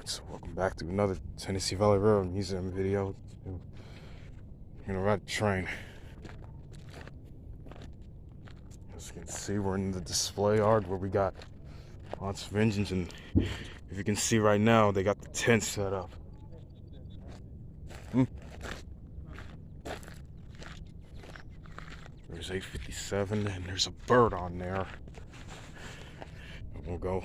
Alright, welcome back to another Tennessee Valley Railroad Museum video. I'm gonna ride the train. As you can see, we're in the display yard where we got lots of engines, and if you can see right now, they got the tent set up. There's 857, and there's a bird on there. We'll go.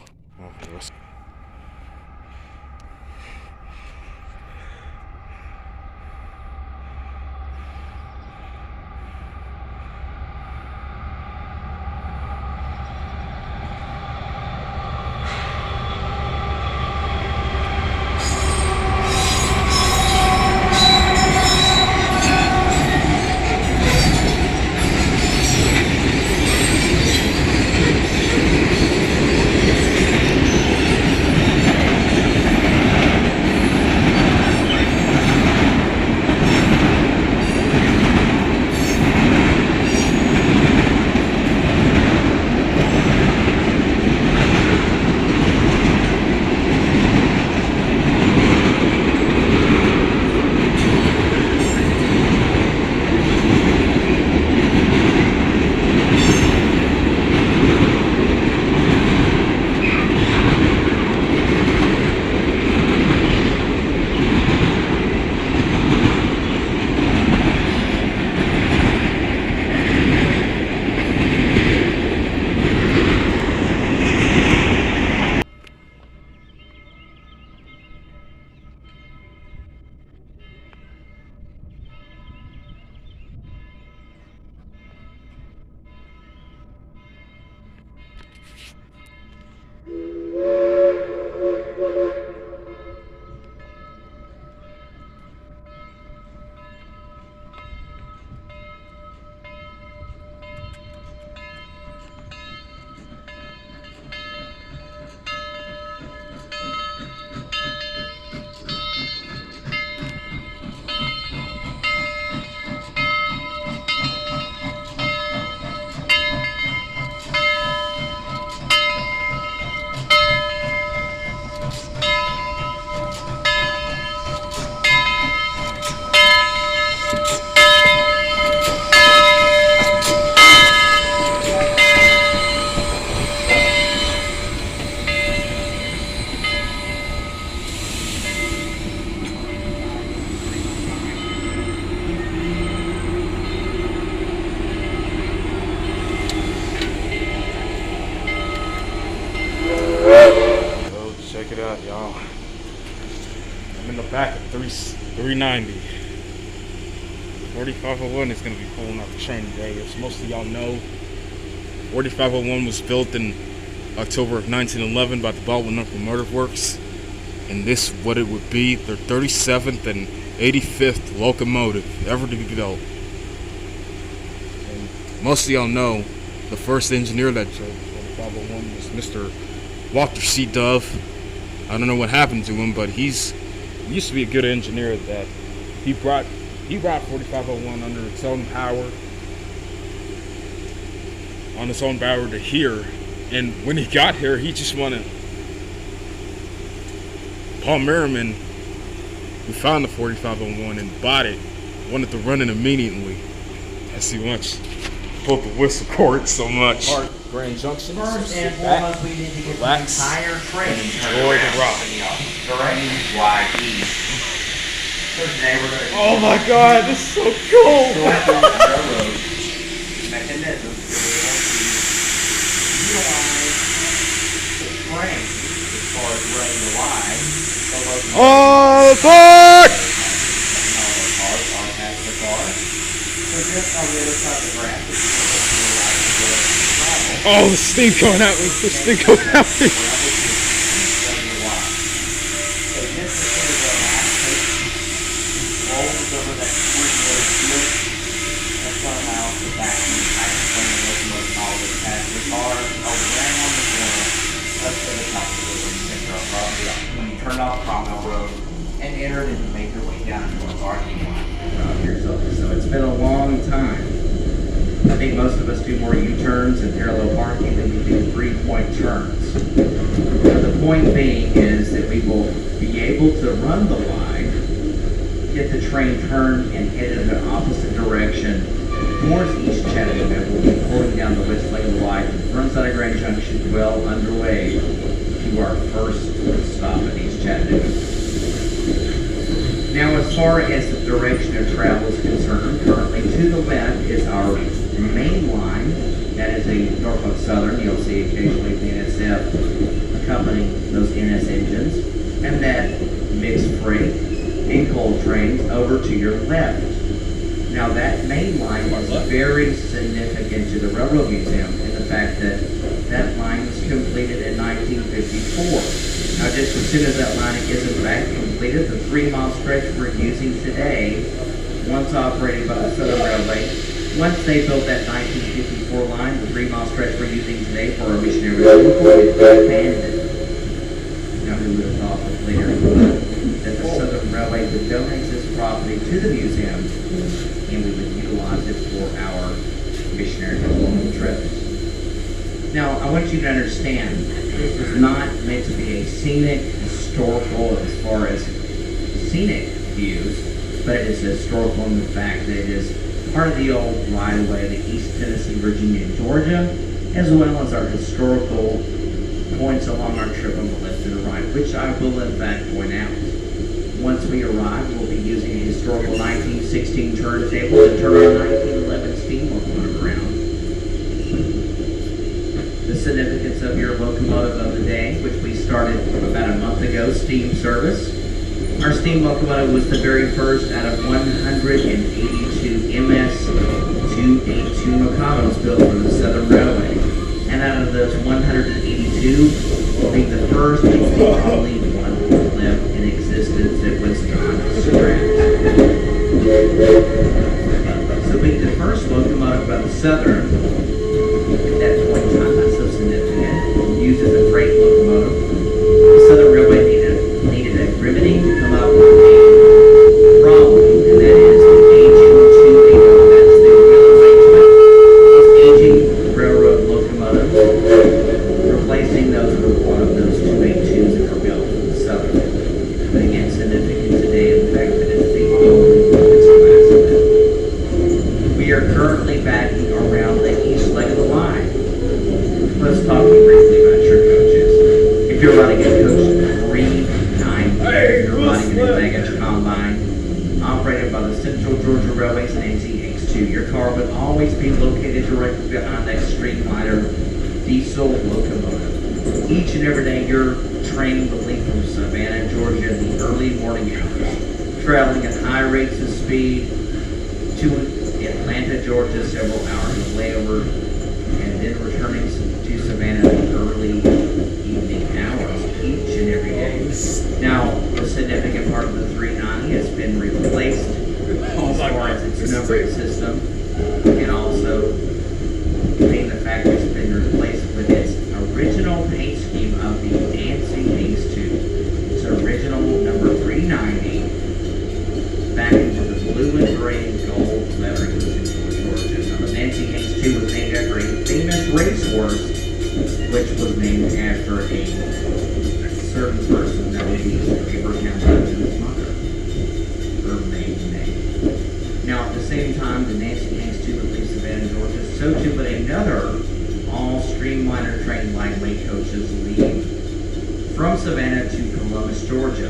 Check it out, y'all. I'm in the back of 390. 4501 is going to be pulling out the train today. As most of y'all know, 4501 was built in October of 1911 by the Baldwin Motor Works, and this what it would be their 37th and 85th locomotive ever to be built. And most of y'all know the first engineer that drove 4501 was Mr. Walter C. Dove. I don't know what happened to him, but he used to be a good engineer at that. He brought 4501 under its own power, to here. And when he got here, he just wanted Paul Merriman, who found the 4501 and bought it, wanted to run it immediately, as he wants pulled the whistle cord so much. Grand Junction. First and foremost, we need to get the entire train enjoy the rock. Direct wide east. So today we're going to oh my God, this is so cool! railroad mechanisms to be able to utilize the train as far as running the line. Oh, fuck! The car. So just on the other side of the graph, if you want to travel. Oh, the steam going out. The steam going out. So this is sort of the last take rolls over that three-way split and somehow the back of the type of plane locomotive and all this passenger cars overran on the corner up to the top of the river center of Rocky when you turned off Cromwell Road and entered and made your way down to a parking lot. So it's been a long time. I think most of us do more U-turns and parallel parking than we do three-point turns. So the point being is that we will be able to run the line, get the train turned and headed in the opposite direction towards East Chattanooga. We'll be pulling down the west leg of the line from Burnside Grand Junction, well underway to our first stop at East Chattanooga. Now, as far as the direction of travel is concerned, currently to the left is our main line. That is a Norfolk Southern. You'll see occasionally the NSF accompanying those NS engines. And that mixed freight and coal trains over to your left. Now, that main line is very significant to the Railroad Museum in the fact that that line was completed in 1954. Now, just as soon as that line is in fact completed, the 3-mile stretch we're using today, once operated by the Southern Railway, once they built that 1954 line, the 3-mile stretch we're using today for our missionary vehicle is abandoned. Now, who would have thought later that the Southern Railway would donate this property to the museum and we would utilize it for our missionary deployment trips. Now, I want you to understand, this is not meant to be a scenic, historical, as far as scenic views, but it is historical in the fact that it is part of the old right-of-way of the East Tennessee, Virginia, and Georgia, as well as our historical points along our trip on the left and the right, which I will in fact point out. Once we arrive, we'll be using a historical 1916 turntable to turn our 1911 steam locomotive around. The significance of your locomotive of the day, which we started about a month ago, steam service. Our steam locomotive was the very first out of 182 MS-282 Mikados built for the Southern Railway. And out of those 182, will be the first and the only one left in existence that was not scrapped. So being the first locomotive by the Southern, at that point in time, not so significant, used as a freight locomotive, the Southern Railway needed a remedy to come up with a problem, and that is the aging 280. That's the wheel arrangement. These aging railroad locomotives, replacing those with one of those 282s that were built for the Southern. But again, significant today in the fact that it's the only its class of it. We are currently backing around the east leg of the line. Let's talk briefly about your coaches. If you're running a coach 390, you're running an baggage combine operated by the Central Georgia Railway's Nancy X2. Your car would always be located directly behind that streamliner diesel locomotive. Each and every day, your train will leave from Savannah, Georgia in the early morning hours, traveling at high rates of speed to Atlanta, Georgia, several hours of layover, and then returning to Savannah in the early evening hours each and every day. Now, the significant part of the 390 has been replaced as far as its numbering system, and also being the fact that it's been replaced with its original paint scheme of the Nancy Hayes 2. Its original number 390, back into the blue and gray and gold lettering of Georgia. Now, the Nancy Hayes 2 was named after a famous racehorse, which was named after a certain person that would be Abraham Lincoln's mother, her maiden name. Now, at the same time, the Nancy Hayes 2 would leave Savannah, Georgia, so too would another all-streamliner train lightweight coaches leave from Savannah to Columbus, Georgia.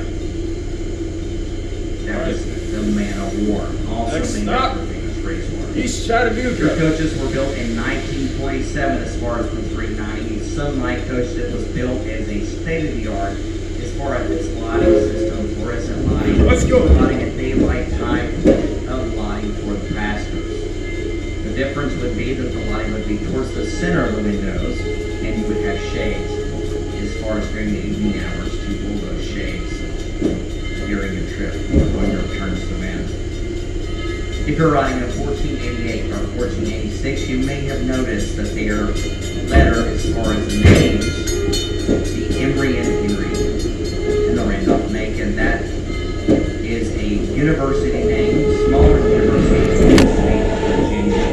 That was the Man of War, also named after the famous racehorse. East Chattanooga. Your coaches were built in 1947 as far as the 390 Sunlight coach that was built as a state-of-the-art as far as its lighting system, fluorescent lighting, Let's go. lighting a daylight type of lighting for the passengers. The difference would be that the lighting would be towards the center of the windows and you would have shades as far as during the evening hours to pull those shades during your trip on your return to Savannah. If you're riding a 1488 or a 1486, you may have noticed that their letter as far as the names, the Emory and Henry and the Randolph Macon, that is a university name, smaller university in the state of Virginia.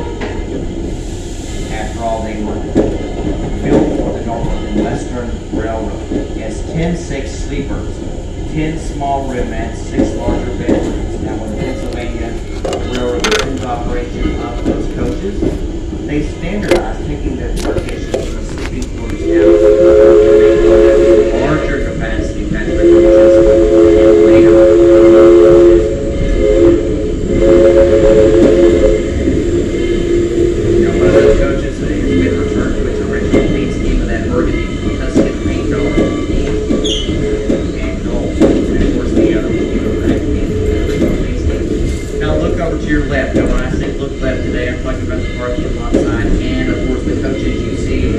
After all, they were built for the Norfolk and Western Railroad as 10-6 sleepers 10 small room mats, 6 larger bedrooms. Now, when the Pennsylvania Railroad resumed operation of those coaches, they standardized taking the partitions from the sleeping quarters down and making them larger capacity passenger coaches and later coaches. Now, one of those coaches has been returned to its original paint scheme of that burgundy Tuscan paint color and gold. And of course, the other one will go back to the original paint scheme. Now, look over to your left. Now, when I say look left today, I'm talking about the parking lot side and, of course, the coaches you see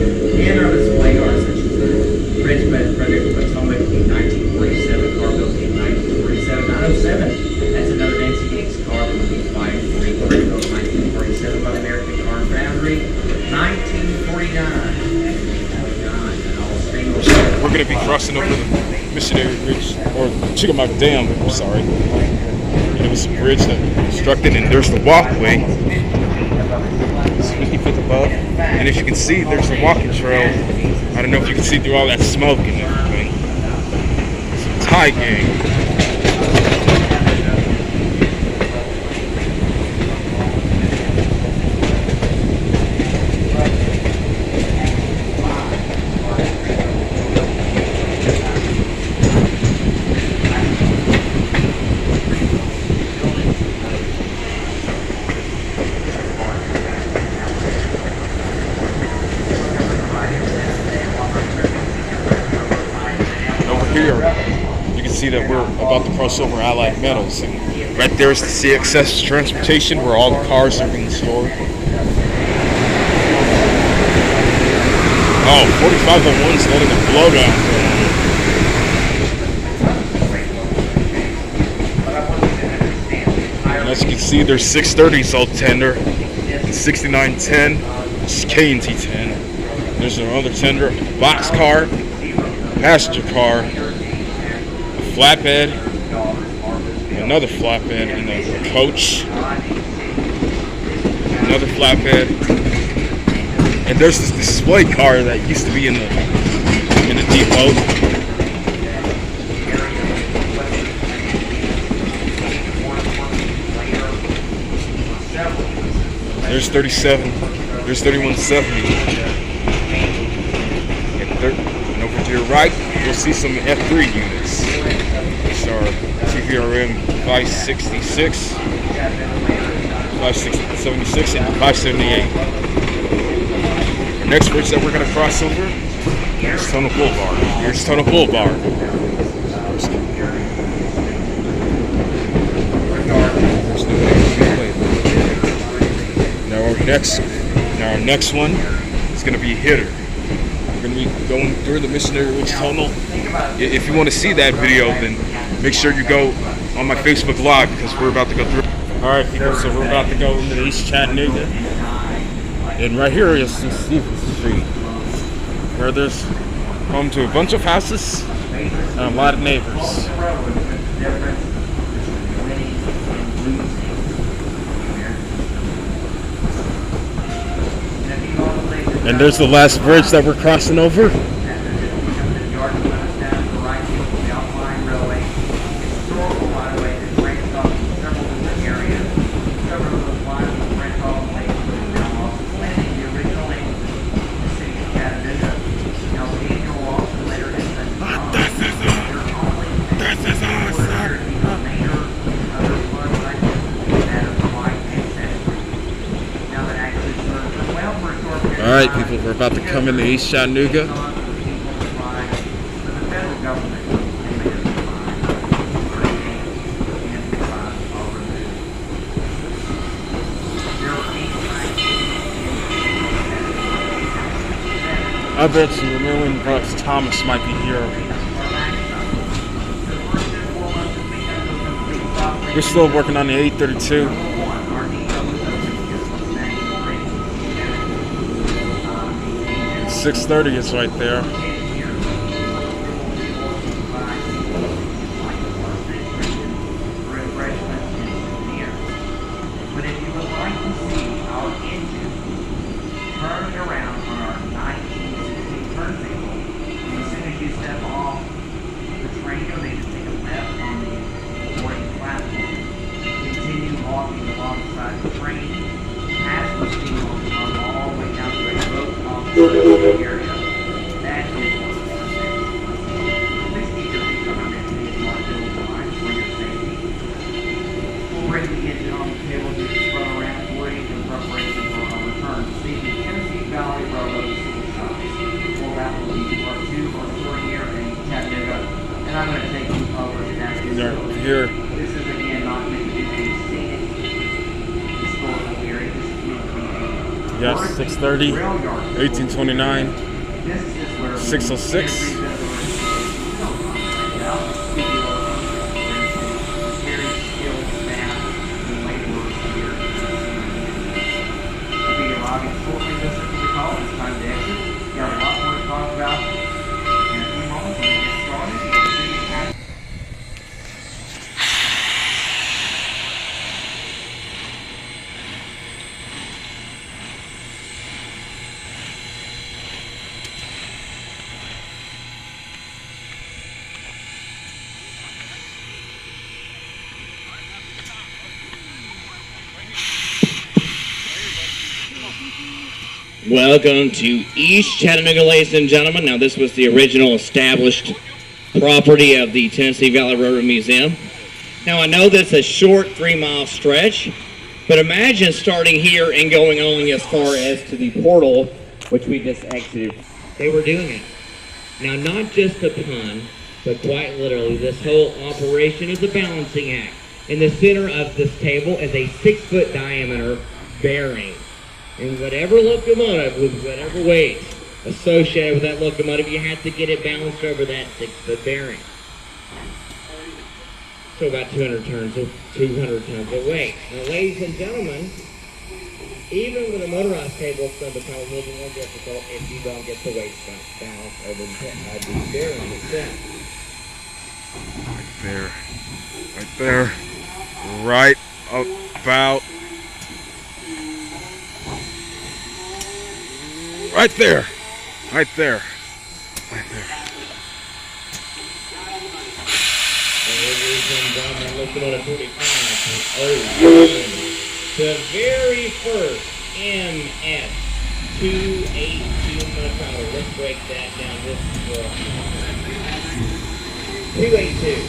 in our display are such as the Richmond Frederick Potomac in 1947, car built in 1947, 907. That's another Nancy Hicks car that would be 543, built in 1947 by the American Car Foundry. 1949. We're going to be crossing over the Missionary Bridge, or Chickamauga Dam, I'm sorry. And it was a bridge that was constructed, and there's the walkway. It's 50 feet above. And as you can see, there's a walking trail. I don't know if you can see through all that smoke and everything. It's a Thai gang. Here, you can see that we're about to cross over Allied Metals, and right there is the CXS transportation where all the cars are being stored. Oh, 4501's letting a blowdown go on. And as you can see, there's 630s all tender, and 6910, which is K&T 10. There's another tender, a box car, passenger car, a flatbed, another flatbed, and a coach, another flatbed, and there's this display car that used to be in the depot. There's 37, there's 3170. And over to your right, you'll see some F3 units. These are Tvrm 566, 576, and 578. The next bridge that we're going to cross over is Tunnel Boulevard. Here's Tunnel Boulevard. Now our next one is going to be Hitter. We're going to be going through the Missionary Ridge Tunnel. If you want to see that video, then make sure you go on my Facebook Live, because we're about to go through. Alright people, so we're about to go into East Chattanooga. And right here is Stevens Street, where there's home to a bunch of houses and a lot of neighbors. And there's the last bridge that we're crossing over. Alright people, we're about to come into East Chattanooga. I bet you Merlin Brooks Thomas might be here. We're still working on the 832. 630 is right there. But if you would like to see our engine turning around on our 1960 turntable, as soon as you step off the train, you'll need to take a And I'm going to take you over to that. They're here. This is again not meant to be a scenic historical area. This is meant to be a Yes, 630, rail yard. 1829, This is where 606. Shortly, this is the call. It's time to exit. Got a lot more to talk about in a few moments when we get started. We'll see you at Welcome to East Chattanooga, ladies and gentlemen. Now, this was the original established property of the Tennessee Valley Railroad Museum. Now, I know that's a short 3-mile stretch, but imagine starting here and going only as far as to the portal, which we just exited. They were doing it. Now, not just a pun, but quite literally, this whole operation is a balancing act. In the center of this table is a 6-foot diameter bearing. And whatever locomotive with whatever weight associated with that locomotive, you have to get it balanced over that 6-foot bearing. So about 200 tons of weight. Now, ladies and gentlemen, even with a motorized table, it's going to become a little bit more difficult if you don't get the weight balanced over the bearing itself. Right there, right about, right there. Locomotive 45, the very first MS 282 mikado. Let's break that down. This is 282.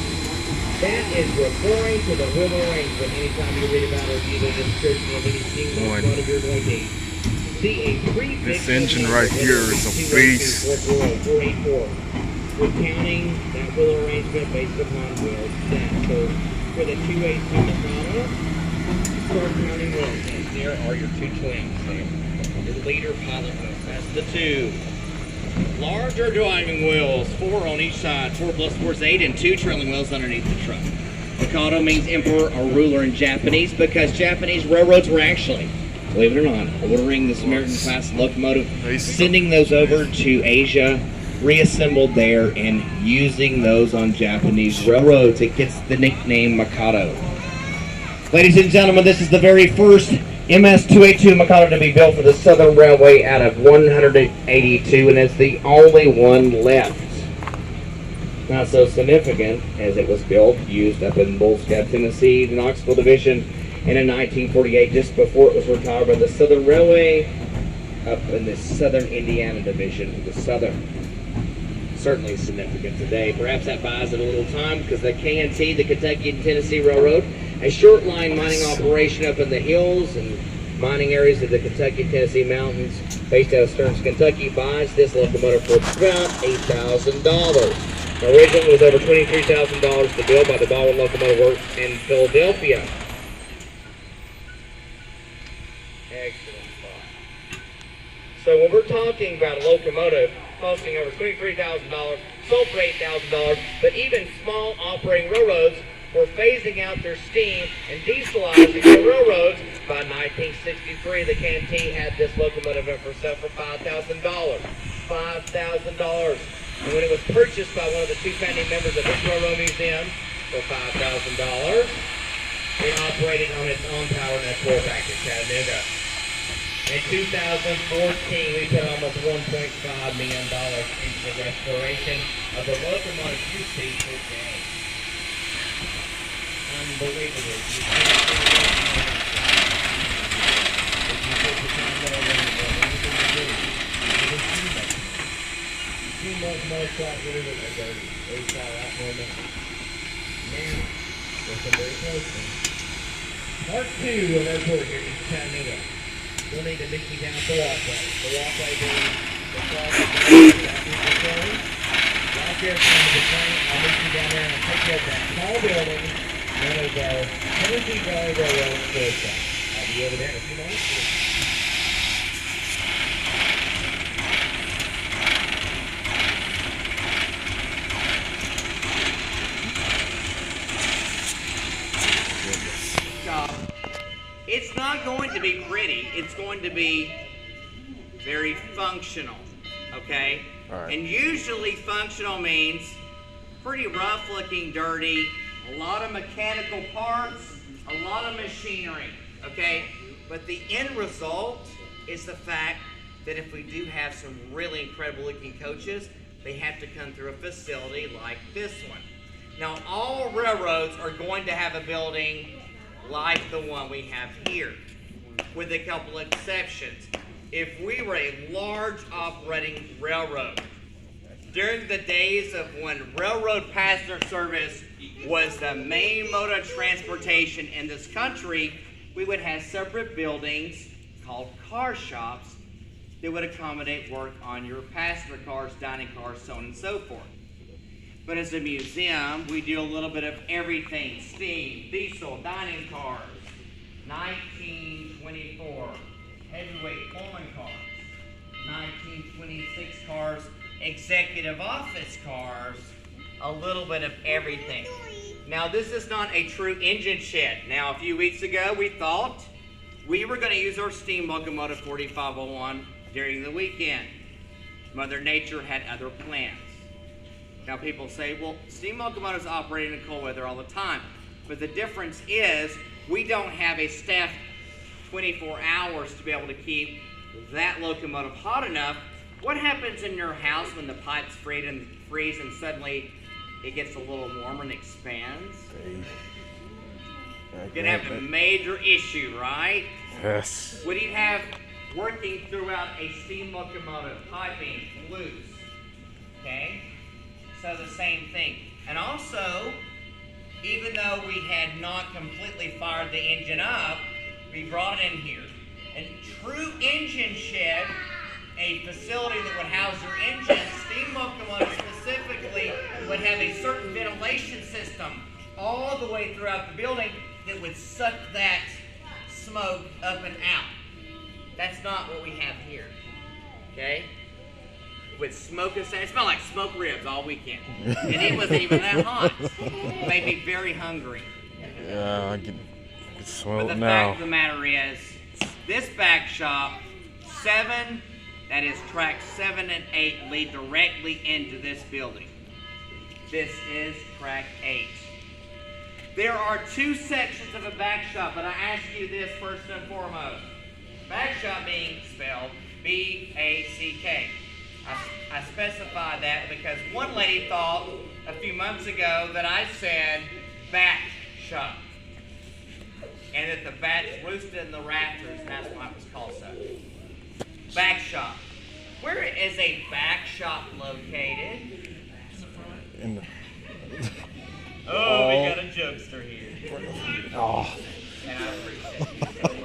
That is referring to the wheel arrangement. Anytime you read about it, either the description of any single locomotive, you're going to see a prefix. This engine right here is a beast. 484. We're counting that wheel arrangement based upon wheel set. So for the 282 mikado, start counting wheels. And there are your two twins there. Your leader pilot wheels. That's the two. Larger driving wheels, 4 on each side. 4 plus 4 is 8, and 2 trailing wheels underneath the truck. Mikado means emperor or ruler in Japanese because Japanese railroads were actually, believe it or not, ordering the Samaritan class locomotive, sending those over to Asia, reassembled there, and using those on Japanese railroads. It gets the nickname Mikado. Ladies and gentlemen, this is the very first MS-282 Mikado to be built for the Southern Railway out of 182, and it's the only one left. Not so significant as it was built, used up in Bull Gap, Tennessee, the Knoxville Division, and in 1948, just before it was retired by the Southern Railway, up in the Southern Indiana Division, the Southern. Certainly significant today. Perhaps that buys it a little time because the KNT, the Kentucky and Tennessee Railroad, a short line mining operation up in the hills and mining areas of the Kentucky and Tennessee mountains, based out of Stearns, Kentucky, buys this locomotive for about $8,000. Originally, it was over $23,000 to build by the Baldwin Locomotive Works in Philadelphia. Excellent spot. So when we're talking about a locomotive costing over $23,000, sold for $8,000, but even small operating railroads were phasing out their steam and dieselizing their railroads. By 1963, the KNT had this locomotive up for sale for $5,000. $5,000. And when it was purchased by one of the two founding members of this railroad museum for $5,000, it operated on its own power network back in Chattanooga. In 2014, we put almost $1.5 million into the restoration of the locomotive you see today. Unbelievable. You can't do it. If you put the time there, everything you do. You can see that. Too much more shot really with that dirty. They saw that moment. Man, looking very closely. Part 2 of our tour here in Chattanooga. We'll need to meet you down at the walkway. The walkway being the cross of the train. Walk here from the train. I'll meet you down. $20 railroad full set. I'll be over there in a few minutes. It's not going to be pretty. It's going to be very functional, okay? All right. And usually functional means pretty rough looking, dirty, a lot of mechanical parts, a lot of machinery, okay? But the end result is the fact that if we do have some really incredible looking coaches, they have to come through a facility like this one. Now, all railroads are going to have a building like the one we have here, with a couple exceptions. If we were a large operating railroad, during the days of when railroad passenger service was the main mode of transportation in this country, we would have separate buildings called car shops that would accommodate work on your passenger cars, dining cars, so on and so forth. But as a museum, we do a little bit of everything. Steam, diesel, dining cars, 1924 heavyweight Pullman cars, 1926 cars, executive office cars, a little bit of everything. Now, this is not a true engine shed. Now, a few weeks ago, we thought we were going to use our steam locomotive 4501 during the weekend. Mother Nature had other plans. Now people say, well, steam locomotives operate in cold weather all the time. But the difference is we don't have a staff 24 hours to be able to keep that locomotive hot enough. What happens in your house when the pipes freeze and suddenly it gets a little warmer and expands? You're going to have a major issue, right? Yes. What do you have working throughout a steam locomotive? Piping, flues, okay? So the same thing. And also, even though we had not completely fired the engine up, we brought it in here. A true engine shed, a facility that would house your engine, steam locomotives specifically, would have a certain ventilation system all the way throughout the building that would suck that smoke up and out. That's not what we have here, okay? With smoke and sand. It smelled like smoked ribs all weekend. And it wasn't even that hot. It made me very hungry. Yeah, I can smell but it the now. fact of the matter is, this back shop, 7, that is track 7 and 8, lead directly into this building. This is track 8. There are 2 sections of a back shop, but I ask you this first and foremost. Back shop being spelled B-A-C-K. I specify that because one lady thought a few months ago that I said back shop. And that the bats roosted in the rafters, and that's why it was called so. Back shop. Where is a back shop located? In the... Oh, we got a jokester here. Oh. And I appreciate you saying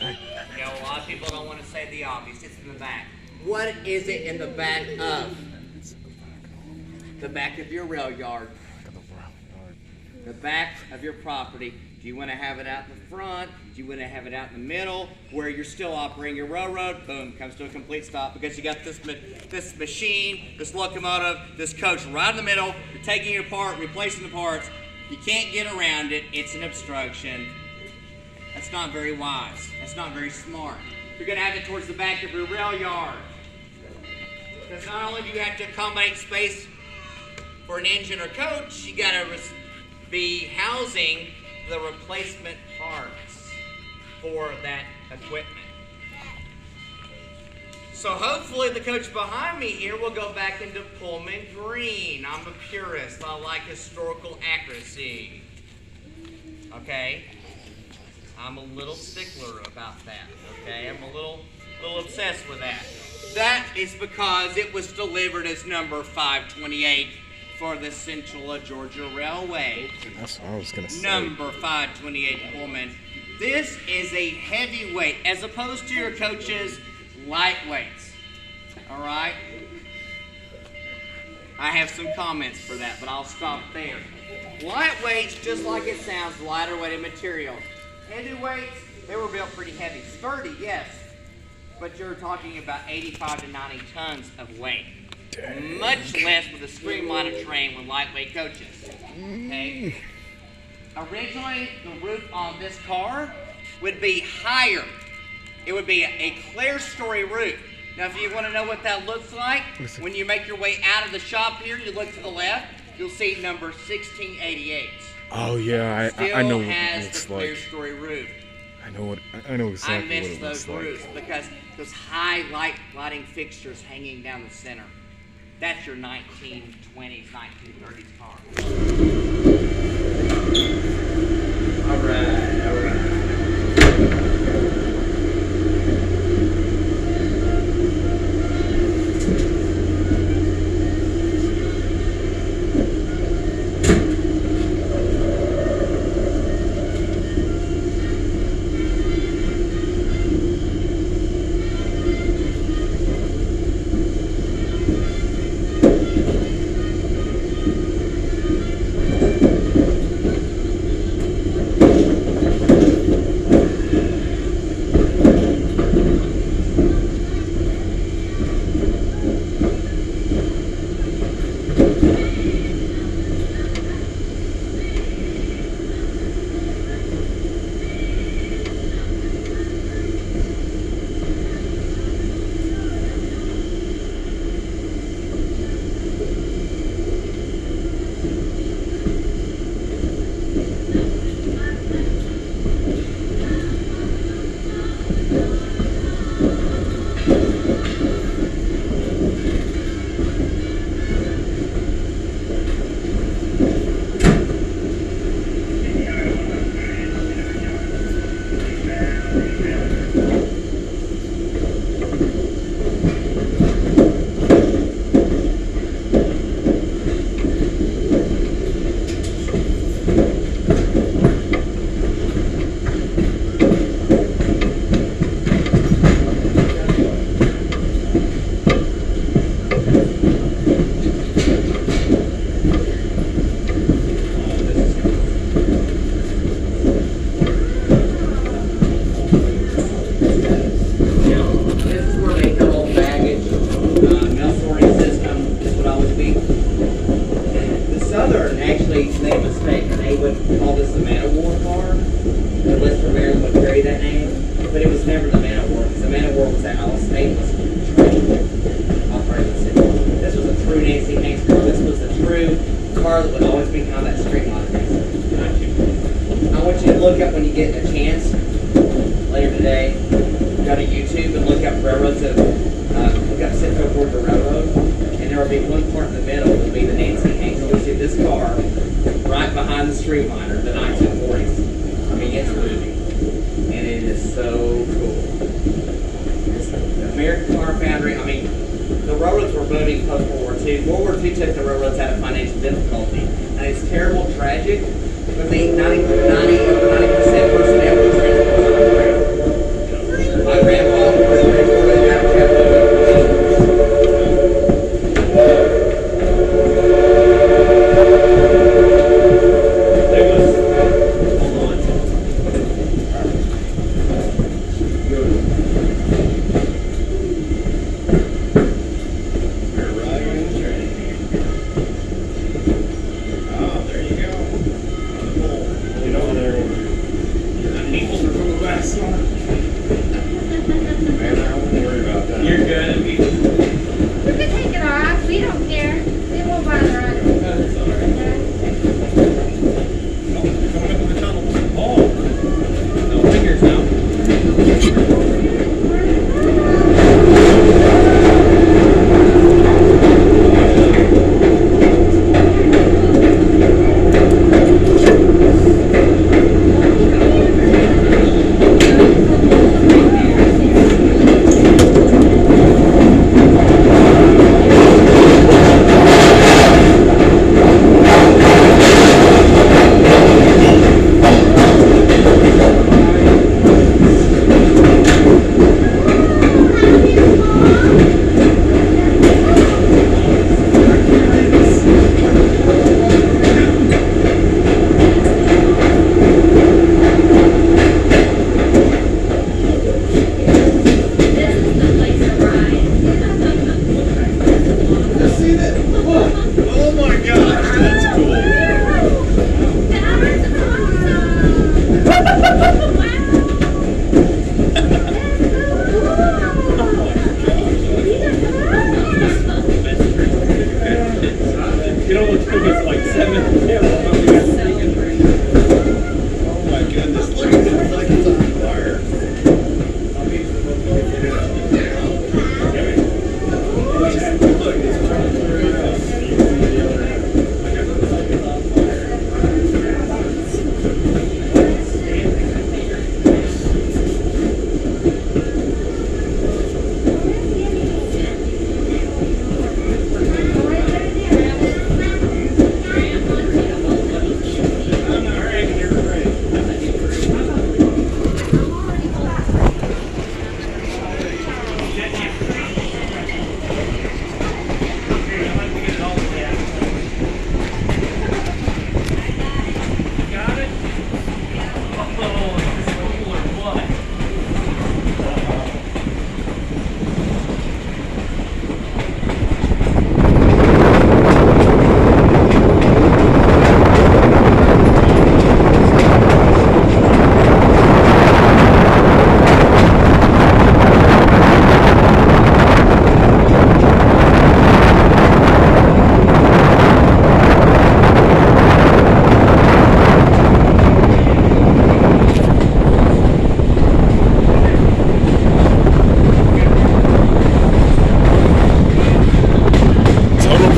that. You know, a lot of people don't want to say the obvious. It's in the back. What is it in the back of? The back of your rail yard. The back of your property. Do you want to have it out in the front? Do you want to have it out in the middle where you're still operating your railroad? Boom, comes to a complete stop because you got this machine, this locomotive, this coach right in the middle. You're taking it apart, replacing the parts. You can't get around it. It's an obstruction. That's not very wise. That's not very smart. You're going to have it towards the back of your rail yard. Because not only do you have to accommodate space for an engine or coach, you got to be housing the replacement parts for that equipment. So hopefully the coach behind me here will go back into Pullman green. I'm a purist. I like historical accuracy. Okay? I'm a little stickler about that. Okay? I'm a little obsessed with that. That is because it was delivered as number 528 for the Central Georgia Railway. That's what I was going to say. Number 528 Pullman. This is a heavyweight as opposed to your coach's lightweights. All right? I have some comments for that, but I'll stop there. Lightweights, just like it sounds, lighter weighted material. Heavyweights, they were built pretty heavy. Sturdy, yes, but you're talking about 85 to 90 tons of weight. Dang. Much less with a streamliner train with lightweight coaches. Okay. Originally, the roof on this car would be higher. It would be a clear-story roof. Now, if you want to know what that looks like, when you make your way out of the shop here, you look to the left, you'll see number 1688. Oh yeah, I know what it looks the clear-story roof. I know exactly what it I miss looks those like. roofs because those high lighting fixtures hanging down the center. That's your 1920s, 1930s car. All right, all right. You know, they're It only took us like 7 attempts. Oh my goodness, look at it, like it's on fire. Look, it's turning through.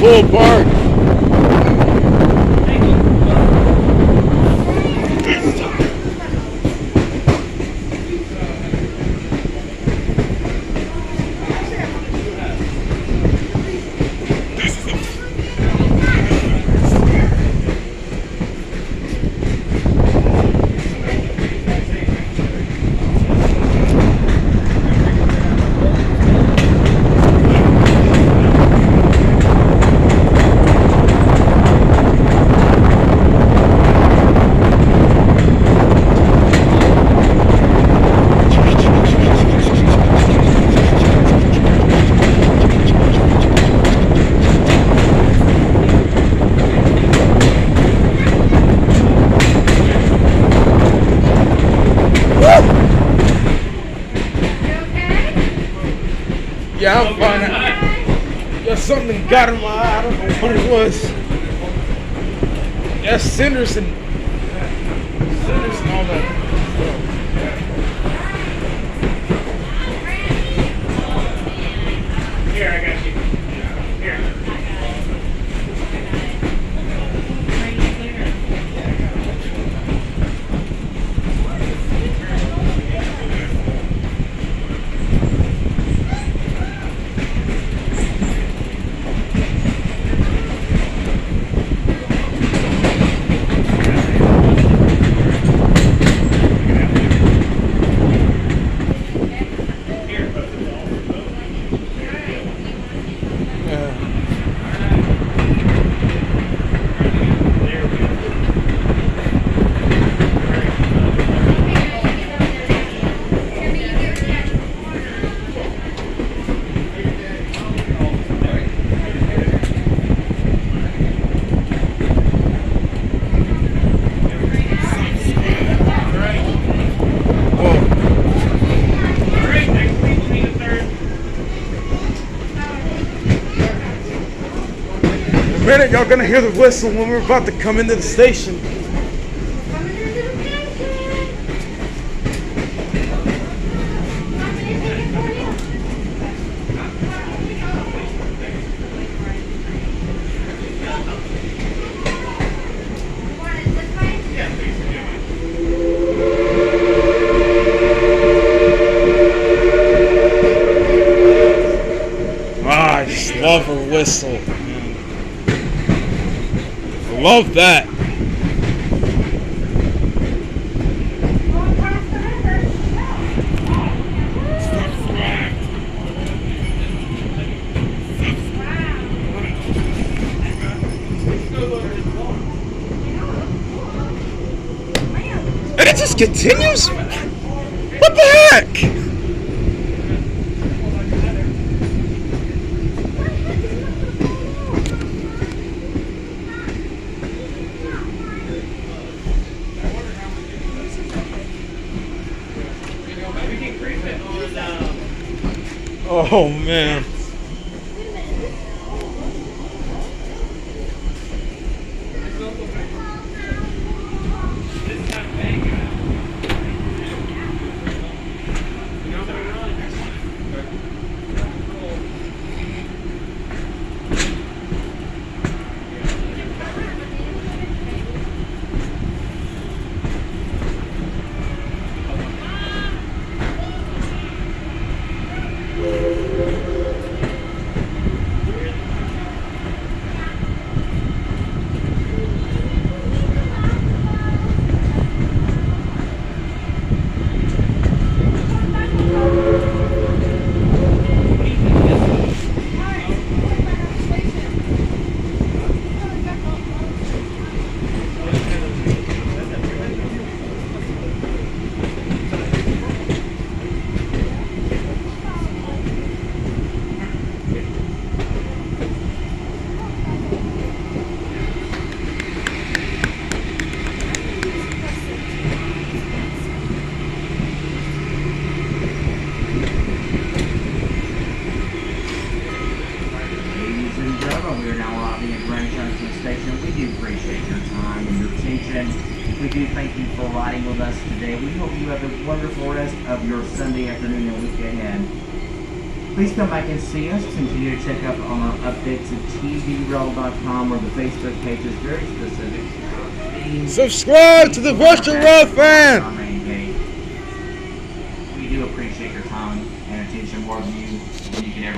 Full park. Yeah, I'm fine. There's something got in my eye. I don't know what it was. Yeah, cinders and all that. Here, I got you. Here. In a minute, y'all gonna hear the whistle when we're about to come into the station. I just love her whistle. Love that. And it just continues? What the heck? Oh man. do thank you for riding with us today. We hope you have a wonderful rest of your Sunday afternoon and week ahead. Please come back and see us. Continue to check up on our updates at tvrel.com, where the Facebook page is very specific. Subscribe to the Western Road Fan! Our main page. We do appreciate your time and attention more than you can ever